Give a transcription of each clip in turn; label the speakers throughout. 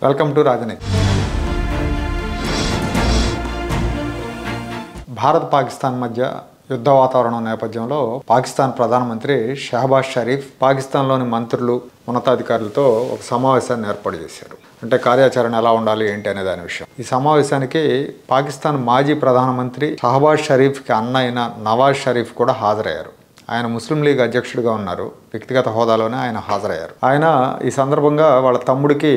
Speaker 1: Welcome to రాజనీతి. భారత్ పాకిస్తాన్ మధ్య యుద్ధ వాతావరణం నేపథ్యంలో పాకిస్తాన్ ప్రధానమంత్రి షహబాజ్ షరీఫ్ పాకిస్తాన్లోని మంత్రులు ఉన్నతాధికారులతో ఒక సమావేశాన్ని ఏర్పాటు చేశారు. అంటే కార్యాచరణ ఎలా ఉండాలి ఏంటి అనే దాని విషయం. ఈ సమావేశానికి పాకిస్తాన్ మాజీ ప్రధానమంత్రి షహబాజ్ షరీఫ్కి అన్న అయిన నవాజ్ షరీఫ్ కూడా హాజరయ్యారు. ఆయన ముస్లిం లీగ్ అధ్యక్షుడిగా ఉన్నారు. వ్యక్తిగత హోదాలోనే ఆయన హాజరయ్యారు. ఆయన ఈ సందర్భంగా వాళ్ళ తమ్ముడికి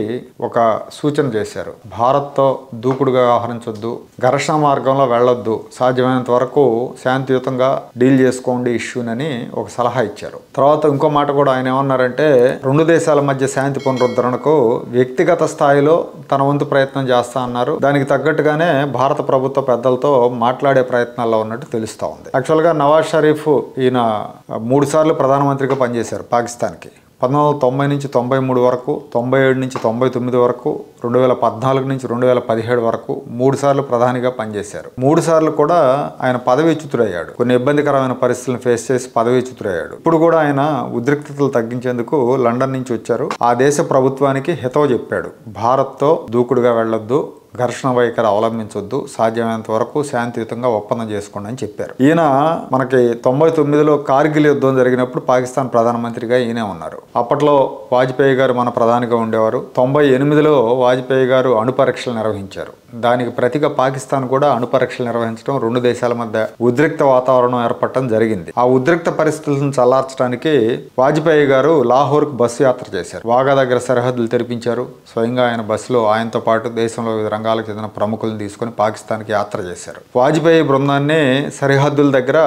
Speaker 1: ఒక సూచన చేశారు. భారత్తో దూకుడుగా వ్యవహరించొద్దు, ఘర్షణ మార్గంలో వెళ్ళొద్దు, సాధ్యమైనంత వరకు శాంతియుతంగా డీల్ చేసుకోండి ఇష్యూనని ఒక సలహా ఇచ్చారు. తర్వాత ఇంకో మాట కూడా ఆయన ఏమన్నారంటే, రెండు దేశాల మధ్య శాంతి పునరుద్ధరణకు వ్యక్తిగత స్థాయిలో తన వంతు ప్రయత్నం చేస్తా అన్నారు. దానికి తగ్గట్టుగానే భారత ప్రభుత్వ పెద్దలతో మాట్లాడే ప్రయత్నాల్లో ఉన్నట్టు తెలుస్తూ ఉంది. యాక్చువల్గా నవాజ్ షరీఫ్ ఈయన 3 సార్లు ప్రధానమంత్రిగా పనిచేశారు పాకిస్తాన్కి. 1990 నుంచి 93 వరకు, 97 నుంచి 99 వరకు, 2014 నుంచి 2017 వరకు 3 సార్లు ప్రధానిగా పనిచేశారు. 3 సార్లు కూడా ఆయన పదవీచ్యుతుడయ్యాడు. కొన్ని ఇబ్బందికరమైన పరిస్థితులను ఫేస్ చేసి పదవీచ్యుతుడయ్యాడు. ఇప్పుడు కూడా ఆయన ఉద్రిక్తతలు తగ్గించేందుకు లండన్ నుంచి వచ్చారు. ఆ దేశ ప్రభుత్వానికి హితవు చెప్పాడు. భారత్తో దూకుడుగా వెళ్ళొద్దు, ఘర్షణ వైఖరి అవలంబించొద్దు, సాధ్యమైనంత వరకు శాంతియుతంగా ఒప్పందం చేసుకోండి అని చెప్పారు. ఈయన మనకి 99లో కార్గిల్ యుద్ధం జరిగినప్పుడు పాకిస్తాన్ ప్రధానమంత్రిగా ఈయనే ఉన్నారు. అప్పట్లో వాజ్పేయి గారు మన ప్రధానిగా ఉండేవారు. 98లో వాజ్పేయి గారు అణు పరీక్షలు నిర్వహించారు. దానికి ప్రతిగా పాకిస్తాన్ కూడా అణు పరీక్షలు నిర్వహించడం, రెండు దేశాల మధ్య ఉద్రిక్త వాతావరణం ఏర్పడటం జరిగింది. ఆ ఉద్రిక్త పరిస్థితులను చల్లార్చడానికి వాజ్పేయి గారు లాహోర్కు బస్సు యాత్ర చేశారు. వాగా దగ్గర సరిహద్దులు తెరిపించారు. స్వయంగా ఆయన బస్సులో ఆయనతో పాటు దేశంలో వివిధ రంగాలకు చెందిన ప్రముఖులను తీసుకుని పాకిస్తాన్కి యాత్ర చేశారు. వాజ్పేయి బృందాన్ని సరిహద్దుల దగ్గర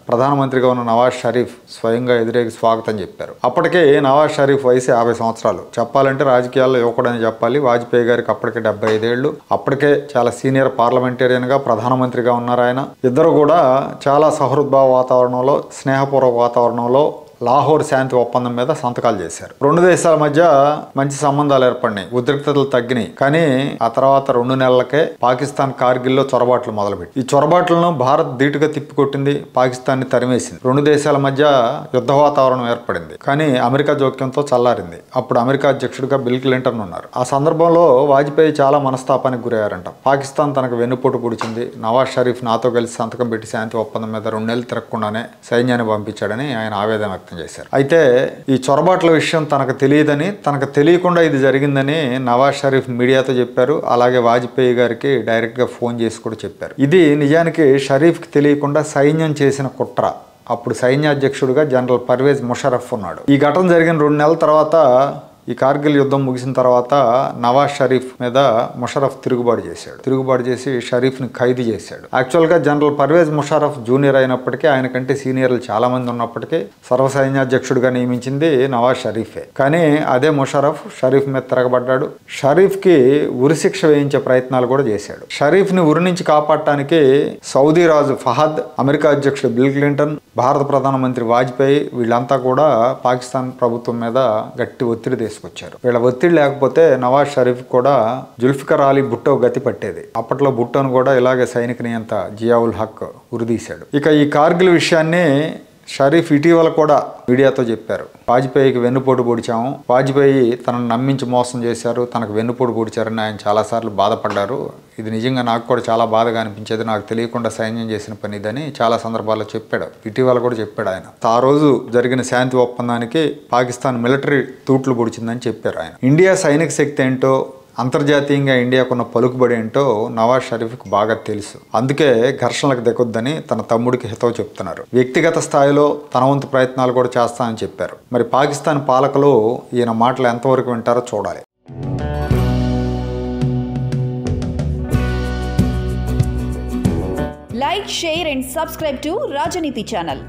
Speaker 1: ప్రధానమంత్రిగా ఉన్న నవాజ్ షరీఫ్ స్వయంగా ఎదురేగి స్వాగతం చెప్పారు. అప్పటికే నవాజ్ షరీఫ్ వయసు 50 సంవత్సరాలు. చెప్పాలంటే రాజకీయాల్లో యువకుడని చెప్పాలి. వాజ్పేయి గారికి అప్పటికే 75 ఏళ్ళు. అప్పటికే చాలా సీనియర్ పార్లమెంటేరియన్గా ప్రధానమంత్రిగా ఉన్నారు ఆయన. ఇద్దరు కూడా చాలా సహృద్భావ వాతావరణంలో, స్నేహపూర్వక వాతావరణంలో లాహోర్ శాంతి ఒప్పందం మీద సంతకాలు చేశారు. రెండు దేశాల మధ్య మంచి సంబంధాలు ఏర్పడినాయి, ఉద్రిక్తతలు తగ్గినాయి. కానీ ఆ తర్వాత 2 నెలలకే పాకిస్తాన్ కార్గిల్లో చొరబాట్లు మొదలుపెట్టి, ఈ చొరబాట్లను భారత్ ధీటుగా తిప్పికొట్టింది, పాకిస్తాన్ని తరిమేసింది. రెండు దేశాల మధ్య యుద్ధ వాతావరణం ఏర్పడింది. కానీ అమెరికా జోక్యంతో చల్లారింది. అప్పుడు అమెరికా అధ్యక్షుడిగా బిల్ క్లింటన్ ఉన్నారు. ఆ సందర్భంలో వాజ్పేయి చాలా మనస్తాపానికి గురయ్యారంట. పాకిస్తాన్ తనకు వెన్నుపోటు పొడిచింది, నవాజ్ షరీఫ్ నాతో కలిసి సంతకం పెట్టి శాంతి ఒప్పందం మీద 2 నెలలు తిరగకుండానే సైన్యాన్ని పంపించాడని ఆయన ఆవేదన చేశారు. అయితే ఈ చొరబాట్ల విషయం తనకు తెలియదని, తనకు తెలియకుండా ఇది జరిగిందని నవాజ్ షరీఫ్ మీడియాతో చెప్పారు. అలాగే వాజ్పేయి గారికి డైరెక్ట్గా ఫోన్ చేసి కూడా చెప్పారు. ఇది నిజానికి షరీఫ్కి తెలియకుండా సైన్యం చేసిన కుట్ర. అప్పుడు సైన్యాధ్యక్షుడిగా జనరల్ పర్వేజ్ ముషరఫ్ ఉన్నాడు. ఈ ఘటన జరిగిన 2 నెలల తర్వాత, ఈ కార్గిల్ యుద్ధం ముగిసిన తర్వాత నవాజ్ షరీఫ్ మీద ముషరఫ్ తిరుగుబాటు చేశాడు. తిరుగుబాటు చేసి షరీఫ్ని ఖైదు చేశాడు. యాక్చువల్గా జనరల్ పర్వేజ్ ముషరఫ్ జూనియర్ అయినప్పటికీ, ఆయన కంటే సీనియర్లు చాలా మంది ఉన్నప్పటికీ సర్వసైన్యాధ్యక్షుడిగా నియమించింది నవాజ్ షరీఫే. కానీ అదే ముషరఫ్ షరీఫ్ మీద తిరగబడ్డాడు. షరీఫ్కి ఉరిశిక్ష వేయించే ప్రయత్నాలు కూడా చేశాడు. షరీఫ్ని ఉరి నుంచి కాపాడటానికి సౌదీ రాజు ఫహద్, అమెరికా అధ్యక్షుడు బిల్ క్లింటన్, భారత ప్రధానమంత్రి వాజ్పేయి వీళ్ళంతా కూడా పాకిస్తాన్ ప్రభుత్వం మీద గట్టి ఒత్తిడి తీసుకొచ్చారు. వీళ్ళ ఒత్తిడి లేకపోతే నవాజ్ షరీఫ్ కూడా జుల్ఫికర్ అలీ భుట్టో గతి పట్టేది. అప్పట్లో భుట్టోను కూడా ఇలాగే సైనిక నియంత జియావుల్ హక్ ఉరిదీశాడు. ఇక ఈ కార్గిల్ విషయాన్ని షరీఫ్ ఇటీవల కూడా మీడియాతో చెప్పారు. వాజ్పేయికి వెన్నుపోటు పొడిచాము, వాజ్పేయి తనను నమ్మించి మోసం చేశారు, తనకు వెన్నుపోటు పొడిచారని ఆయన చాలాసార్లు బాధపడ్డారు. ఇది నిజంగా నాకు కూడా చాలా బాధగా అనిపించేది, నాకు తెలియకుండా సైన్యం చేసిన పని ఇదని చాలా సందర్భాల్లో చెప్పాడు. ఇటీవల కూడా చెప్పాడు ఆయన. ఆ రోజు జరిగిన శాంతి ఒప్పందానికి పాకిస్తాన్ మిలిటరీ తూట్లు పొడిచిందని చెప్పారు ఆయన. ఇండియా సైనిక శక్తి ఏంటో, అంతర్జాతీయంగా ఇండియాకున్న పలుకుబడి ఏంటో నవాజ్ షరీఫ్కి బాగా తెలుసు. అందుకే ఘర్షణలకు దిగొద్దని తన తమ్ముడికి హితవు చెప్తున్నారు. వ్యక్తిగత స్థాయిలో తన వంతు ప్రయత్నాలు కూడా చేస్తానని చెప్పారు. మరి పాకిస్తాన్ పాలకులు ఈయన మాటలు ఎంతవరకు వింటారో చూడాలి.
Speaker 2: Like, share and subscribe to Rajaniti channel.